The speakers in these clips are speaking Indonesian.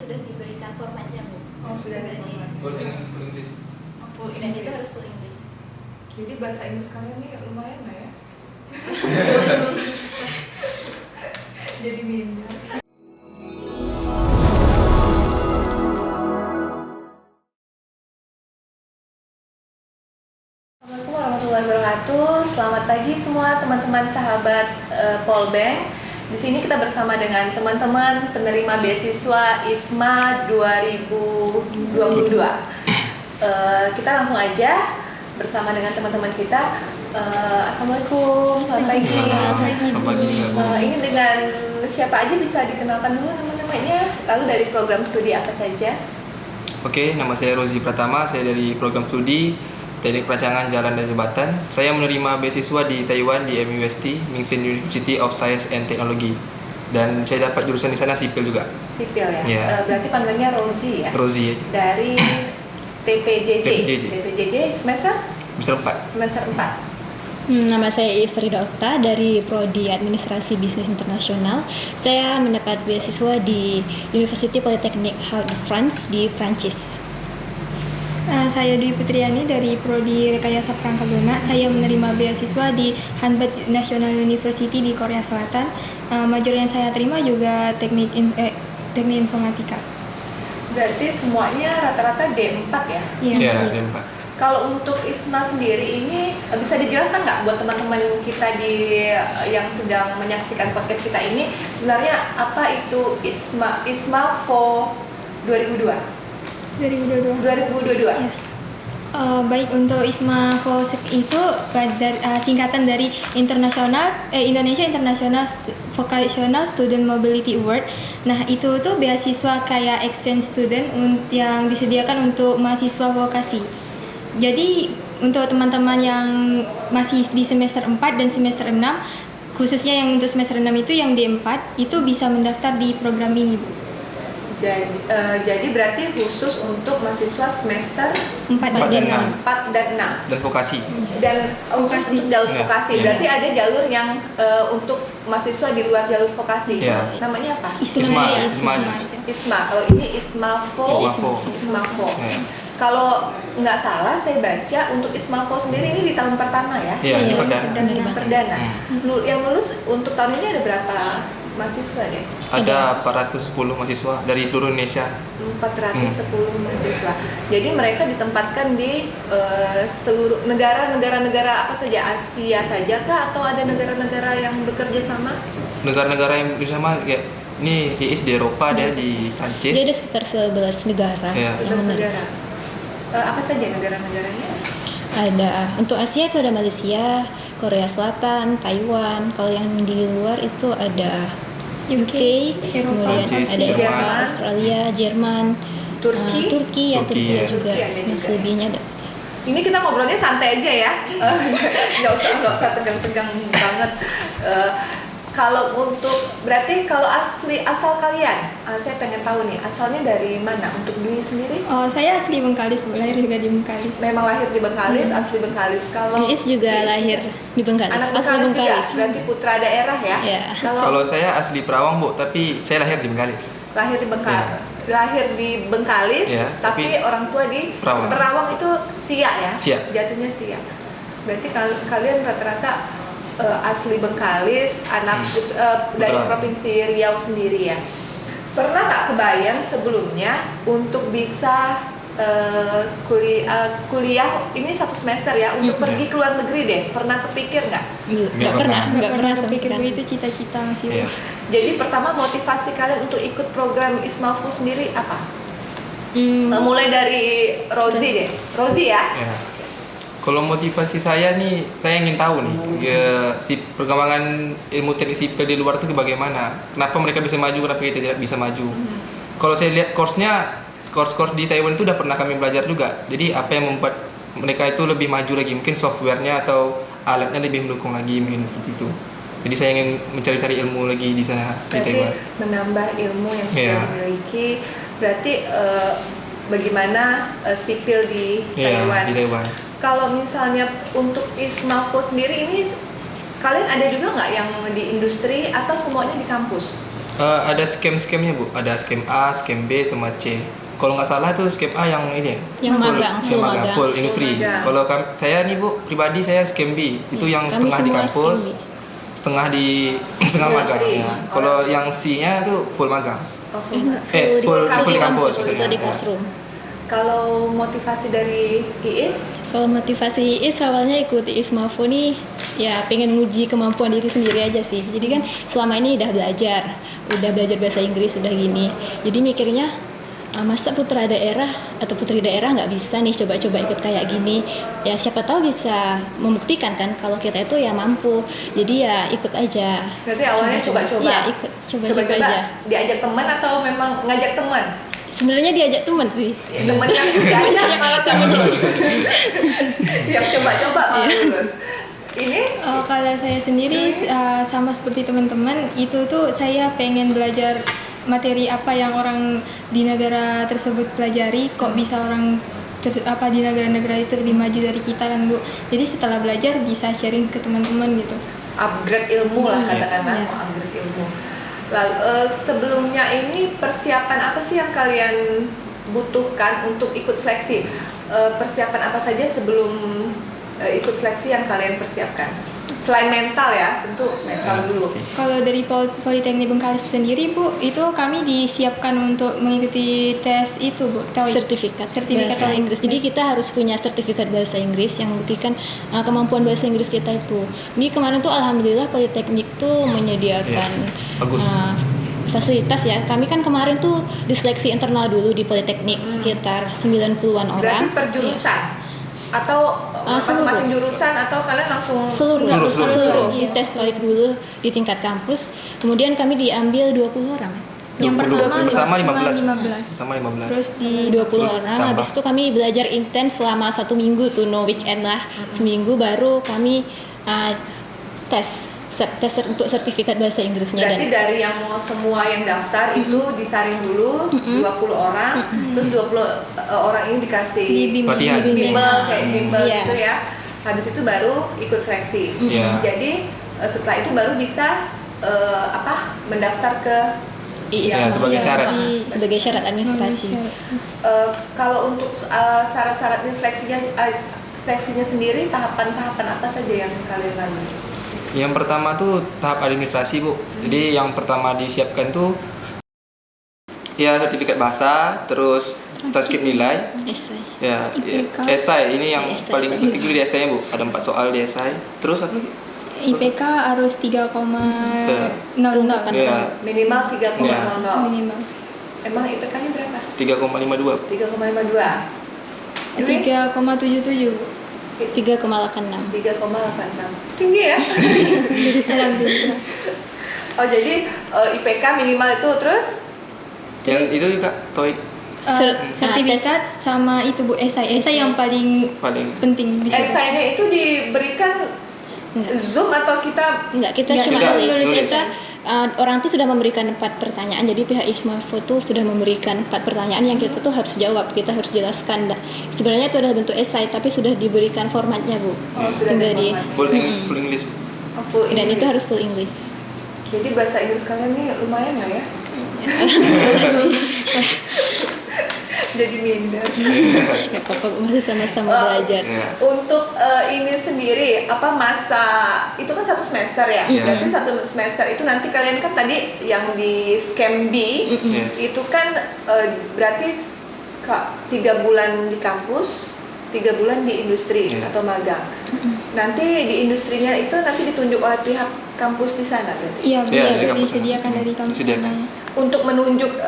sudah diberikan formatnya Bu. Oh, sudah ada format. Full English. Full, dan itu harus full English. Jadi bahasa Inggris kalian nih lumayan lah ya. Jadi minder. Assalamualaikum warahmatullahi wabarakatuh. Selamat pagi semua teman-teman sahabat Polbank. Di sini kita bersama dengan teman-teman penerima beasiswa ISMA 2022. Kita langsung aja bersama dengan teman-teman kita. Assalamualaikum, selamat pagi. Selamat pagi. Ini dengan siapa aja bisa dikenalkan dulu nama-namanya, lalu dari program studi apa saja? Oke, nama saya Rozi Pratama, saya dari program studi Teknik Perancangan Jalan dan Jembatan. Saya menerima beasiswa di Taiwan di MUST, Mingxin University of Science and Technology. Dan saya dapat jurusan di sana sipil juga. Sipil ya? Yeah. Berarti panggilannya Rozi ya? Rozi. Dari TPJJ. TPJJ semester? Semester 4. Nama saya Iis Farida Okta dari Prodi Administrasi Bisnis Internasional. Saya mendapat beasiswa di University Polytechnique Hauts de France di Prancis. Saya Dwi Putriani dari Prodi Rekayasa Perangkat Lunak. Saya menerima beasiswa di Hanbad National University di Korea Selatan. Major yang saya terima juga teknik informatika. Berarti semuanya rata-rata D4 ya? Iya, D4. Kalau untuk ISMA sendiri ini bisa dijelaskan nggak buat teman-teman kita yang sedang menyaksikan podcast kita ini, sebenarnya apa itu ISMA for 2022? 2022. Ya. Baik, untuk ISMA FOSIP itu singkatan dari Indonesia International Vocational Student Mobility Award. Nah, itu tuh beasiswa kayak exchange student yang disediakan untuk mahasiswa vokasi. Jadi untuk teman-teman yang masih di semester 4 dan semester 6, khususnya yang untuk semester 6 itu yang D4, itu bisa mendaftar di program ini, Bu. Jadi berarti khusus untuk mahasiswa semester 4 dan 6. 4 dan 6. Dan vokasi. Dan khusus untuk jalur vokasi. Yeah. Berarti ada jalur yang untuk mahasiswa di luar jalur vokasi. Yeah. Namanya apa? ISMA. Kalau ini ISMA FO. Yeah. Kalau nggak salah saya baca untuk ISMA FO sendiri ini di tahun pertama ya? Iya, ini perdana. Yang lulus untuk tahun ini ada berapa mahasiswa deh? Ada 410 mahasiswa dari seluruh Indonesia. 410 mahasiswa. Jadi mereka ditempatkan di seluruh negara apa saja? Asia saja kah atau ada negara-negara yang bekerja sama? Negara-negara yang bersama ya, ini IIS di Eropa, ada di Prancis. Dia ada sekitar 11 negara. Ya. 11 negara. Apa saja negara-negaranya? Ada untuk Asia itu ada Malaysia, Korea Selatan, Taiwan. Kalau yang di luar itu ada UK, kemudian Prancis, ada Eropa, Jerman. Australia, Jerman, Turki juga. Selebihnya ada. Ini kita ngobrolnya santai aja ya, nggak usah tegang-tegang banget. Kalau untuk berarti kalau asal kalian, saya pengen tahu nih asalnya dari mana untuk Dwi sendiri? Saya asli Bengkalis, lahir juga di Bengkalis. Memang lahir di Bengkalis, asli Bengkalis. Kalau Iis juga lahir di Bengkalis. anak Asli Bengkalis juga, Bengkalis. berarti putra daerah ya? Iya. Kalau saya asli Perawang, Bu, tapi saya lahir di Bengkalis. Lahir di Bengkalis. Lahir di Bengkalis, Ya, tapi orang tua di Perawang. itu Siak ya? Siak. Jatuhnya Siak. Berarti kalian rata-rata asli Bengkalis, anak dari Betul. Provinsi Riau sendiri ya. Pernah nggak kebayang sebelumnya untuk bisa kuliah ini 1 semester ya untuk pergi ke luar negeri deh? Pernah kepikir nggak? Nggak pernah sama pikir sekali. itu cita-cita masih. Iya. Jadi pertama motivasi kalian untuk ikut program ISMAFU sendiri apa? Mulai dari Rozi deh. Rozi ya? Ya. Kalau motivasi saya nih, saya ingin tahu nih perkembangan ilmu teknik sipil di luar itu bagaimana. Kenapa mereka bisa maju, kenapa kita tidak bisa maju. Kalau saya lihat course di Taiwan itu udah pernah kami belajar juga. Jadi apa yang membuat mereka itu lebih maju lagi, mungkin softwarenya atau alatnya lebih mendukung lagi, mungkin seperti itu. Jadi saya ingin mencari-cari ilmu lagi di sana di Taiwan. Menambah ilmu yang sudah dimiliki. Berarti bagaimana sipil di Taiwan. Di Taiwan. Kalau misalnya untuk ISMAFO sendiri ini kalian ada juga nggak yang di industri atau semuanya di kampus? Ada scam-scamnya Bu, ada scam A, scam B, sama C. Kalau nggak salah tuh scam A yang ini ya, Yang magang, full magang. full industri. magang. Kalau saya nih Bu, pribadi saya scam B, itu yang Kami setengah di semua kampus, scam B. setengah di setengah magang. Industri. Ya. Kalau yang C-nya tuh full magang. Oh, full magang. Full di kampus. Itu maksudnya. di Ya. classroom. Kalau motivasi dari Iis, Kalau motivasi Is awalnya ikut ISMAFO nih ya pengen nguji kemampuan diri sendiri aja sih. Jadi kan selama ini udah belajar bahasa Inggris udah gini. Jadi mikirnya masa putra daerah atau putri daerah nggak bisa nih coba-coba ikut kayak gini. Ya siapa tahu bisa membuktikan kan kalau kita itu ya mampu. Jadi ya ikut aja. berarti awalnya coba-coba. Iya ikut coba-coba aja. Diajak teman atau memang ngajak teman? Sebenarnya diajak teman sih. Ya, teman yang diajak malah teman yang coba-coba malah lulus. Ini Kalau saya sendiri sama seperti teman-teman itu tuh saya pengen belajar materi apa yang orang di negara tersebut pelajari, kok bisa orang di negara-negara itu lebih maju dari kita kan Bu. Jadi setelah belajar bisa sharing ke teman-teman gitu. upgrade ilmu lah Yes. katakanlah, mau upgrade ilmu. Lalu sebelumnya ini persiapan apa sih yang kalian butuhkan untuk ikut seleksi? Persiapan apa saja sebelum ikut seleksi yang kalian persiapkan? Selain mental ya, tentu mental dulu. Kalau dari Politeknik Bengkalis sendiri Bu, itu kami disiapkan untuk mengikuti tes itu Bu, sertifikat bahasa Sertifikat Inggris. Jadi kita harus punya sertifikat bahasa Inggris yang membuktikan kemampuan bahasa Inggris kita itu. Ini kemarin tuh alhamdulillah Politeknik tuh menyediakan Bagus. fasilitas ya. Kami kan kemarin tuh diseleksi internal dulu di Politeknik sekitar 90-an orang. Berarti per jurusan atau masing-masing jurusan atau kalian langsung Seluruh Seluruh. di tes TOEIC dulu di tingkat kampus. Kemudian kami diambil 20 orang. Yang pertama 15. 15. Pertama 15. Terus di 20 Terus orang. tambah. Habis itu kami belajar intens selama 1 minggu tuh, no weekend lah. Seminggu baru kami tes untuk sertifikat bahasa Inggrisnya. berarti dari yang mau semua yang daftar itu disaring dulu 20 orang, terus 20 orang ini dikasih Dibimbing. Pelatihan. bimbel kayak bimbel Iya. gitu ya. Habis itu baru ikut seleksi. Iya. Jadi setelah itu baru bisa mendaftar ke Ya, sebagai syarat. Sebagai syarat administrasi. kalau untuk syarat-syaratnya seleksinya sendiri tahapan-tahapan apa saja yang kalian lalui? Yang pertama tuh tahap administrasi Bu. Jadi yang pertama disiapkan tuh ya sertifikat bahasa, terus transkrip nilai, Esai. ya IPK. esai ini yang Esai. paling penting dulu di esainya Bu. Ada 4 soal di esai. Terus apa lagi? IPK harus 3,00 Ya, Minimal 3,00. minimal. Emang IPK-nya berapa? 3,52. 3,52. 3,77 Bu. 3,86. 3,86. Tinggi ya? Alhamdulillah. Oh jadi IPK minimal itu terus Yang itu juga TOEIC Sertifikat tes. sama itu Bu, esai yang paling paling. penting di sini. esainya itu diberikan Zoom atau kita Enggak, kita Enggak, cuma kita nulis. nulis. Kita orang tuh sudah memberikan 4 pertanyaan. Jadi pihak ISMAFO tuh sudah memberikan 4 pertanyaan yang kita tuh harus jawab, kita harus jelaskan. Sebenarnya itu adalah bentuk esai tapi sudah diberikan formatnya, Bu. sudah Tinggal ada di format. Full English. full dan itu English. harus full English. Jadi bahasa Inggris kalian nih lumayan lah ya. Jadi minder. Gak apa-apa, Bu, masih sama-sama belajar. Ya. Untuk ini sendiri apa masa itu kan 1 semester ya. Iya. Berarti 1 semester itu nanti kalian kan tadi yang di scam B Yes. itu kan berarti 3 bulan di kampus, 3 bulan di industri Iya. atau magang. Nanti di industrinya itu nanti ditunjuk oleh pihak kampus di sana berarti. Iya, Iya, dari dari kampus. disediakan dari kampus Disediakan. sana. Untuk menunjuk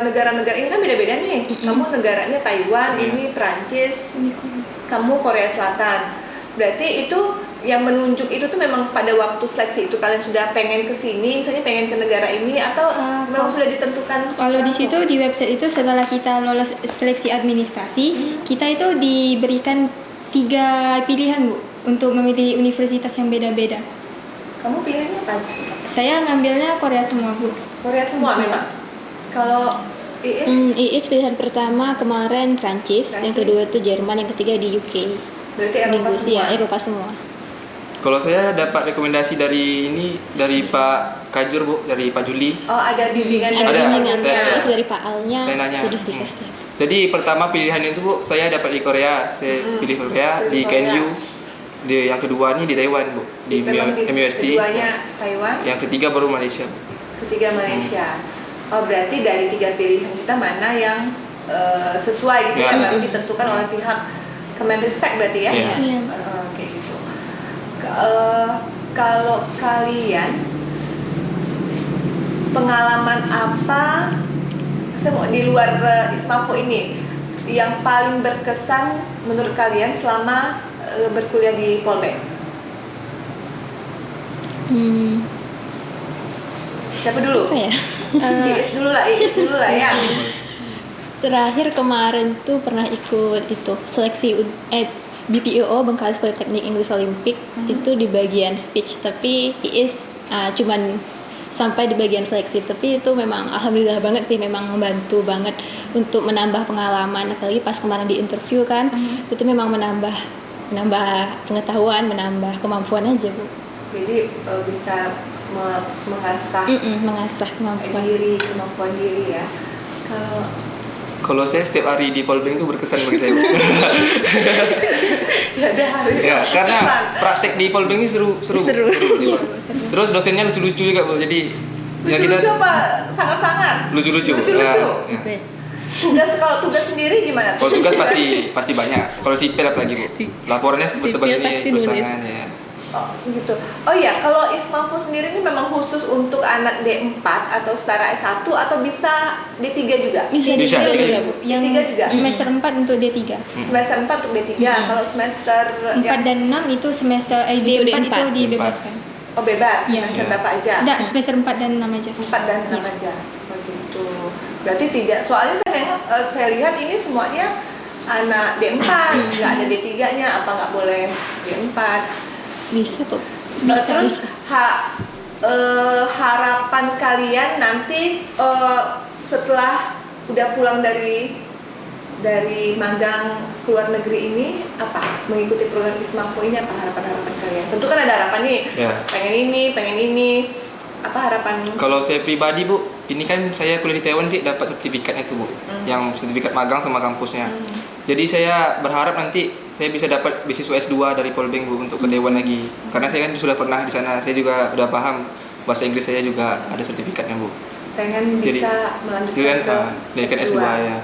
negara-negara ini kan beda-beda nih. Kamu negaranya Taiwan, Iya. ini Prancis, kamu Korea Selatan. Berarti itu yang menunjuk itu tuh memang pada waktu seleksi itu kalian sudah pengen ke sini, misalnya pengen ke negara ini atau memang sudah ditentukan? Kalau di langsung? situ di website itu setelah kita lolos seleksi administrasi, kita itu diberikan 3 pilihan Bu untuk memilih universitas yang beda-beda. Kamu pilihannya apa aja? Saya ngambilnya Korea semua Bu. Korea semua memang. Kalau Iis IIS pilihan pertama kemarin Prancis, yang Prancis. kedua itu Jerman, yang ketiga di UK. berarti Eropa Inggris, semua. ya, Eropa semua. Kalau saya dapat rekomendasi dari Pak Kajur Bu dari Pak Juli. Oh, ada bimbingan Ada dari bimbingan gurunya. terus dari Pak Alnya Saya nanya. sudah dikasih. Jadi pertama pilihan itu Bu, saya dapat di Korea. Saya pilih Korea di Pilih Korea. KNU. Yang kedua nih di Taiwan Bu, di Memang MUST. keduanya Taiwan, Yang ketiga baru Malaysia Bu. ketiga Malaysia. Oh, berarti dari 3 pilihan kita mana yang sesuai gitu ya, Ya. baru ditentukan oleh pihak Kemenristek berarti ya? Iya. Iya. Kayak gitu. Kalau kalian pengalaman apa di luar Ismafo ini yang paling berkesan menurut kalian selama berkuliah di Polbank? Siapa dulu? Apa ya? Iis dulu lah ya. Terakhir kemarin tuh pernah ikut itu seleksi BPIO Bengkalis Politeknik English Olympic itu di bagian speech, tapi Iis cuman sampai di bagian seleksi, tapi itu memang alhamdulillah banget sih, memang membantu banget untuk menambah pengalaman, apalagi pas kemarin di interview kan itu memang menambah pengetahuan, menambah kemampuan aja Bu. Jadi bisa mengasah Mengasah kemampuan. kemampuan diri ya. Kalau saya setiap hari di Polbank itu berkesan bagi saya Bu. Ada hari. Ya, karena praktek di Polbank ini seru. Iya, Bu, seru. Terus dosennya lucu-lucu juga Bu. Jadi ya kita Lucu-lucu apa? Sangat-sangat. lucu-lucu. Lucu-lucu. Ya. Oke. Kalau tugas sendiri gimana? Kalau tugas pasti banyak. Kalau sipil apalagi Bu. Laporannya seperti Sipil begini pasti terus nulis. tangan ya. Oh gitu. Oh iya, kalau Ismafo sendiri ini memang khusus untuk anak D4 atau setara S1 atau bisa D3 juga? Bisa Bisa, juga iya. Bu. Yang D3 juga? semester 4 untuk D3. Semester 4 untuk D3. Kalau semester 4 yang dan 6 itu semester Itu D4 D4. itu dibebaskan. oh bebas, Iya. semester Iya. berapa aja? Enggak, semester 4 dan 6 aja. 4 dan 6 aja. Begitu. Berarti tidak. Soalnya saya lihat ini semuanya anak D4, nggak ada D3-nya, apa nggak boleh D4? Bisa kok. Terus harapan kalian nanti setelah udah pulang dari magang ke luar negeri ini apa? Mengikuti program Ismafo ini apa harapan kalian? Tentu kan ada harapan nih, Ya. pengen ini. Apa harapan? Kalau saya pribadi Bu, ini kan saya kuliah di Taiwan nanti dapat sertifikatnya tuh Bu, yang sertifikat magang sama kampusnya. Jadi saya berharap nanti saya bisa dapat beasiswa S2 dari Polbank Bu untuk ke Taiwan lagi. Karena saya kan sudah pernah di sana, saya juga udah paham bahasa Inggris, saya juga ada sertifikatnya Bu. Pengen Jadi, bisa melanjutkan ke pendidikan S2 ya.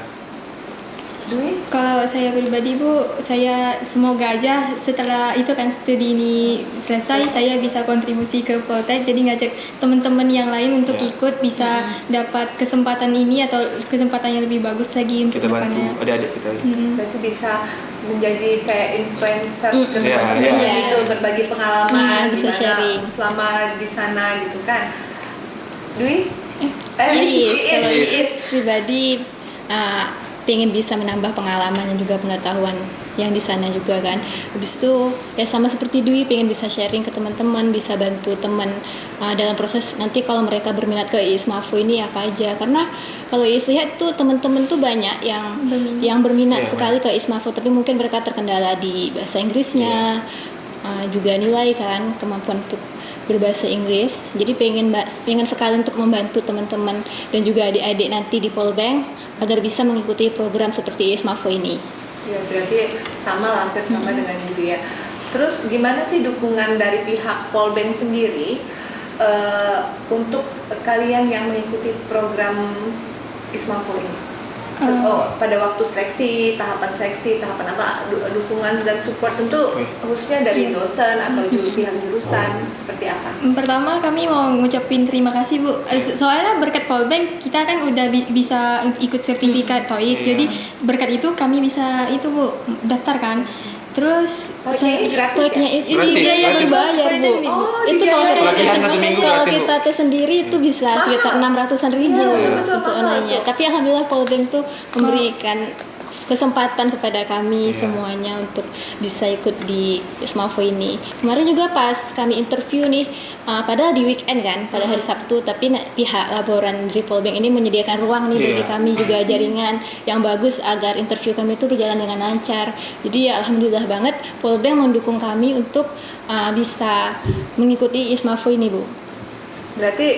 Dwi? Kalau saya pribadi Bu, saya semoga aja setelah itu kan studi ini selesai, saya bisa kontribusi ke Poltek, jadi ngajak teman-teman yang lain untuk Ya. ikut bisa dapat kesempatan ini atau kesempatan yang lebih bagus lagi untuk Kita bantu depannya. adik-adik kita. Berarti bisa menjadi kayak influencer ke Iya, teman-temannya iya. gitu, berbagi pengalaman Bisa gimana sharing. selama di sana gitu kan. Dwi? Kalau Iis. Iis pribadi pengen bisa menambah pengalaman dan juga pengetahuan yang di sana juga kan. Habis itu ya sama seperti Dwi, pengen bisa sharing ke teman-teman, bisa bantu teman dalam proses nanti kalau mereka berminat ke Ismafo ini apa aja. Karena kalau Iis lihat tuh teman-teman tuh banyak yang berminat Iya, sekali ke Ismafo, tapi mungkin mereka terkendala di bahasa Inggrisnya, juga nilai kan, kemampuan untuk berbahasa Inggris. Jadi pengen sekali untuk membantu teman-teman dan juga adik-adik nanti di Polbank agar bisa mengikuti program seperti Ismafo ini. Ya berarti hampir sama dengan Dwi ya. Terus gimana sih dukungan dari pihak Polbank sendiri untuk kalian yang mengikuti program Ismafo ini? Pada waktu seleksi, tahapan apa, dukungan dan support tentu khususnya dari dosen atau pihak jurusan seperti apa? Pertama kami mau ngucapin terima kasih Bu. Soalnya berkat Polbank kita kan udah bisa ikut sertifikat TOEIC. Iya. Jadi berkat itu kami bisa itu Bu daftar kan. Terus TOEIC-nya ini gratis TOEIC-nya ya? itu Gratis, dia yang gratis. dibayar Bu. Oh, Itu dibayar. Pelatihan 1 minggu kalau gratis, Bu. kita tes sendiri itu bisa sekitar 600-an ribu Iya, betul, untuk mahal online-nya. tuh. Tapi alhamdulillah Polbank tuh memberikan kesempatan kepada kami Iya. semuanya untuk bisa ikut di Ismafo ini. Kemarin juga pas kami interview nih, padahal di weekend kan, pada hari Sabtu, tapi pihak laboran dari Polbank ini menyediakan ruang nih bagi Iya. kami juga jaringan yang bagus agar interview kami itu berjalan dengan lancar. Jadi ya alhamdulillah banget Polbank mendukung kami untuk bisa mengikuti Ismafo ini Bu. Berarti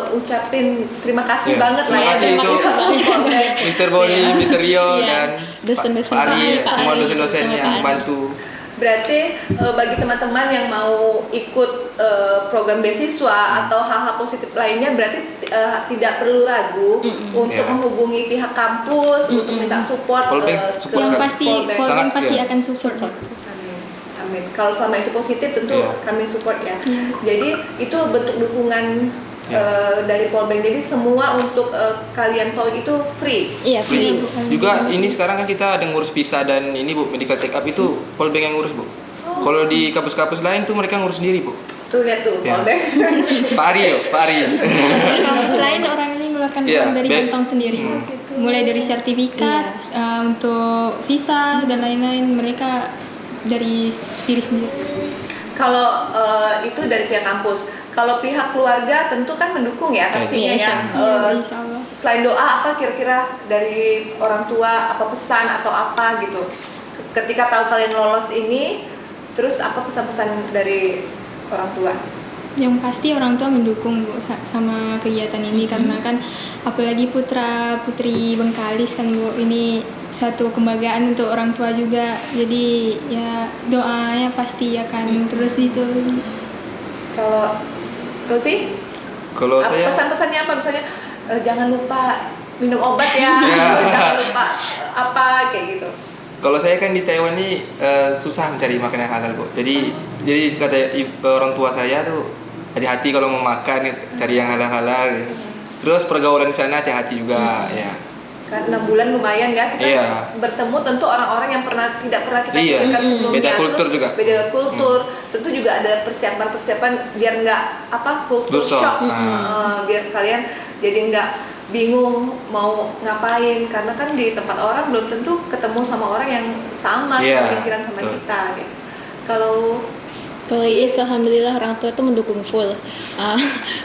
ucapin terima kasih Iya, banget lah terima ya kasih sama untuk Polbeng. Mr. Boni, Mr. Rio Iya. dan Dosen-dosen Pak Ari, kami, Pak semua Ari, dosen-dosen sama yang Pak Ari. membantu. Berarti bagi teman-teman yang mau ikut program beasiswa atau hal-hal positif lainnya, berarti tidak perlu ragu untuk Ya. menghubungi pihak kampus untuk minta support Polbeng ke support Yang sangat. pasti Polbeng. Polbeng Sangat, pasti ya. akan support. Amin. Amin. Kalau selama itu positif tentu Iya. kami support ya. Jadi itu bentuk dukungan Iya. dari Polbeng. Jadi semua untuk kalian tahu itu free. Iya, free. Juga ini sekarang kan kita ada ngurus visa dan ini Bu, medical check up itu Polbeng yang ngurus Bu. Kalau di kampus-kampus lain tuh mereka ngurus sendiri Bu. Tuh lihat tuh Iya. Polbeng. Pak Ari yo, Pak Ari. Di kampus lain orang ini mengeluarkan Iya, uang dari baik. kantong sendiri. Gitu. Mulai dari sertifikat, untuk visa dan lain-lain mereka dari diri sendiri. Kalau itu dari pihak kampus. Kalau pihak keluarga tentu kan mendukung ya pastinya Iya, ya. Iya, insya Allah. Selain doa apa kira-kira dari orang tua, apa pesan atau apa gitu? Ketika tahu kalian lolos ini, terus apa pesan-pesan dari orang tua? Yang pasti orang tua mendukung Bu sama kegiatan ini karena kan apalagi putra putri Bengkalis kan Bu, ini suatu kebanggaan untuk orang tua juga. Jadi ya doanya pasti akan terus itu. Kalau Rosi, Kalau saya pesan-pesannya apa? Misalnya jangan lupa minum obat ya, Ya. jangan lupa apa kayak gitu. Kalau saya kan di Taiwan nih susah mencari makanan halal Bu. Jadi kata orang tua saya tuh hati-hati kalau mau makan cari yang halal-halal. Gitu. Terus pergaulan di sana hati-hati juga ya. Kan 6 bulan lumayan ya kita Iya. bertemu tentu orang-orang yang tidak pernah kita Iya. pikirkan sebelumnya. Beda kultur Terus juga. Beda kultur. Tentu juga ada persiapan-persiapan biar nggak kultur Culture shock. shock. Biar kalian jadi nggak bingung mau ngapain karena kan di tempat orang belum tentu ketemu sama orang yang sama Iya, pemikiran sama betul. kita gitu. Kalau Kalau Iis, alhamdulillah orang tua tuh mendukung full.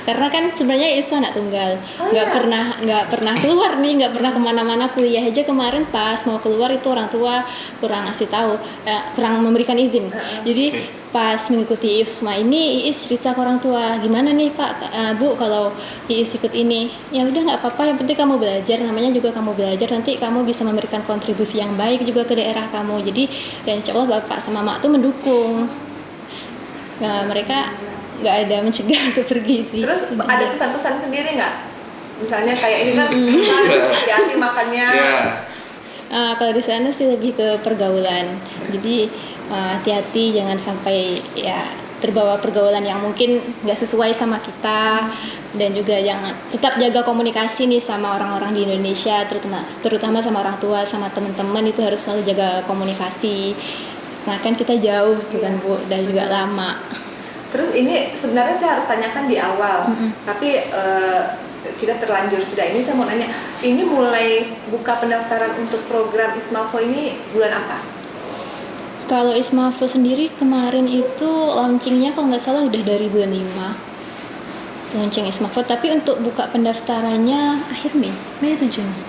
Karena kan sebenarnya Iis tuh anak tunggal, nggak pernah keluar nih, nggak pernah kemana-mana, kuliah aja kemarin pas mau keluar itu orang tua kurang ngasih tahu, kurang memberikan izin. Jadi pas mengikuti ISMA ini Iis cerita ke orang tua, gimana nih Pak, Bu kalau Iis ikut ini, ya udah nggak apa-apa, yang penting kamu belajar, namanya juga kamu belajar, nanti kamu bisa memberikan kontribusi yang baik juga ke daerah kamu. Jadi ya insya Allah Bapak sama Mak tuh mendukung. Nah, mereka nggak ada mencegah untuk pergi sih. terus ada pesan-pesan sendiri nggak? Misalnya kayak ini kan hati-hati makannya. Ya. Kalau di sana sih lebih ke pergaulan. Jadi hati-hati jangan sampai ya terbawa pergaulan yang mungkin nggak sesuai sama kita, dan juga yang tetap jaga komunikasi nih sama orang-orang di Indonesia, terutama sama orang tua, sama teman-teman itu harus selalu jaga komunikasi. Nah kan kita jauh bukan Bu, dan juga lama. Terus ini sebenarnya saya harus tanyakan di awal, tapi kita terlanjur sudah. Ini saya mau nanya, ini mulai buka pendaftaran untuk program Ismafo ini bulan apa? Kalau Ismafo sendiri kemarin itu launchingnya kalau nggak salah udah dari bulan 5 launching Ismafo, tapi untuk buka pendaftarannya akhir Mei atau Juni?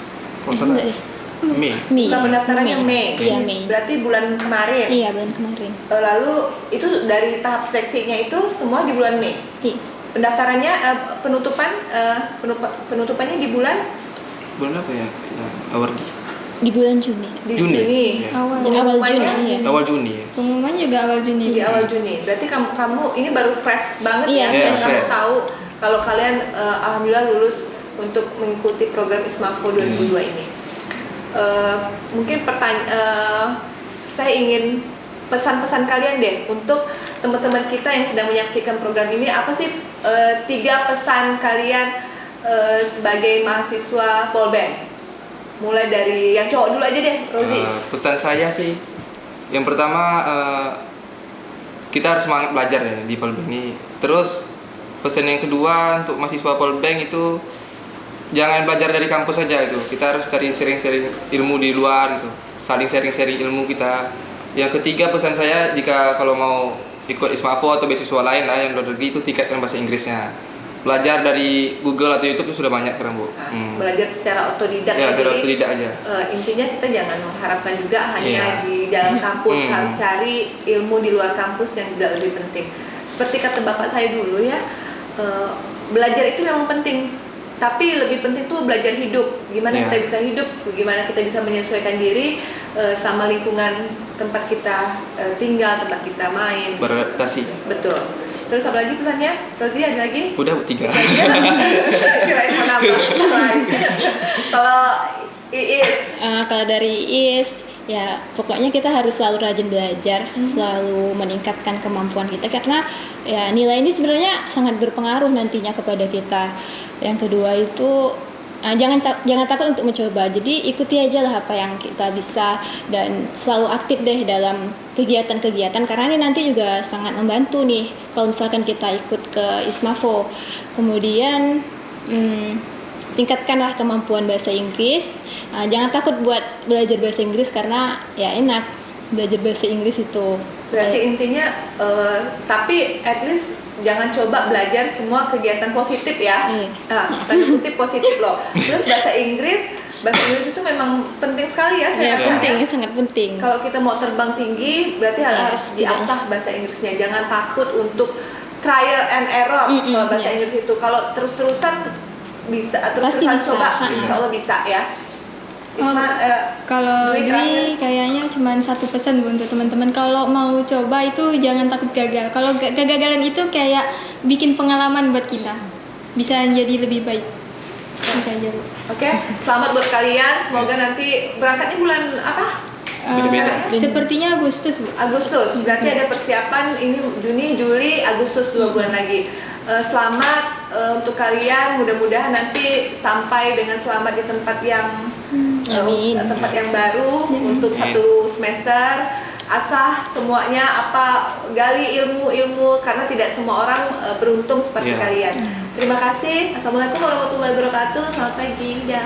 Kalau salah. Enggak deh. Mei. Mei. Buka pendaftarannya Mei. Iya, Mei. Berarti bulan kemarin. Iya, bulan kemarin. Lalu itu dari tahap seleksinya itu semua di bulan Mei. Iya. Pendaftarannya penutupannya di bulan Apa ya? Awal Di bulan Juni. Juni. Juni. Iya. Awal Di awal Juni, Pengumumannya iya. Awal Juni ya. pengumuman juga awal Juni. Di awal Juni. Berarti kamu ini baru fresh banget Iya, ya. fresh. Kamu Fresh. tahu kalau kalian alhamdulillah lulus untuk mengikuti program Ismafo 2002 ini. Mungkin saya ingin pesan-pesan kalian deh untuk teman-teman kita yang sedang menyaksikan program ini. Apa sih 3 pesan kalian sebagai mahasiswa Polbeng? Mulai dari yang cowok dulu aja deh, Rozi. Pesan saya sih, yang pertama kita harus semangat belajar ya di Polbeng ini. Terus pesan yang kedua untuk mahasiswa Polbeng itu jangan belajar dari kampus saja itu. Kita harus cari sharing-sharing ilmu di luar gitu. Saling sharing-sharing ilmu kita. Yang ketiga pesan saya, jika kalau mau ikut Ismafo atau beasiswa lain lah yang luar negeri itu tingkatkan bahasa Inggrisnya. Belajar dari Google atau YouTube itu sudah banyak sekarang Bu. Belajar secara otodidak Ya, secara Jadi, otodidak aja. intinya kita jangan mengharapkan juga hanya Iya. di dalam kampus, Hmm. harus cari ilmu di luar kampus yang juga lebih penting. Seperti kata bapak saya dulu ya, belajar itu memang penting, tapi lebih penting tuh belajar hidup. Gimana Iya. kita bisa hidup, gimana kita bisa menyesuaikan diri sama lingkungan tempat kita tinggal, tempat kita main. Beradaptasi. Betul. Terus apa lagi pesannya? Rozi ada lagi? Udah 3. Kirain mau nambah pesan lain. Kalau Iis, Kalau dari IIS, ya pokoknya kita harus selalu rajin belajar, selalu meningkatkan kemampuan kita karena ya nilai ini sebenarnya sangat berpengaruh nantinya kepada kita. Yang kedua itu jangan takut untuk mencoba. Jadi ikuti aja lah apa yang kita bisa dan selalu aktif deh dalam kegiatan-kegiatan karena ini nanti juga sangat membantu nih kalau misalkan kita ikut ke ISMAFO. Kemudian tingkatkanlah kemampuan bahasa Inggris. Jangan takut buat belajar bahasa Inggris karena ya enak belajar bahasa Inggris itu. berarti intinya tapi at least jangan coba belajar semua kegiatan positif ya. Tanda kutip positif loh. Terus bahasa Inggris itu memang penting sekali ya saya Ya, rasa. penting, sangat penting. Kalau kita mau terbang tinggi berarti Ya, harus diasah bahasa Inggrisnya. Jangan takut untuk trial and error kalau bahasa Inggris itu. Kalau terus-terusan bisa, Pasti terus-terusan bisa. coba, insya Allah bisa ya. Isma, Kalau Dwi terakhir. Dwi kayaknya cuma satu pesan Bu untuk teman-teman, kalau mau coba itu jangan takut gagal. Kalau kegagalan itu kayak bikin pengalaman buat kita, bisa jadi lebih baik. Itu aja Bu. Oke, selamat buat kalian. Semoga nanti berangkatnya bulan apa? Beda-beda. Sepertinya Agustus Bu. Agustus. Berarti ada persiapan ini Juni, Juli, Agustus 2 bulan lagi. Selamat untuk kalian. Mudah-mudahan nanti sampai dengan selamat di tempat yang Amin. tempat yang baru untuk 1 semester. Asah semuanya gali ilmu-ilmu karena tidak semua orang beruntung seperti Iya. kalian. Terima kasih. Assalamualaikum warahmatullahi wabarakatuh. Selamat pagi. Dah.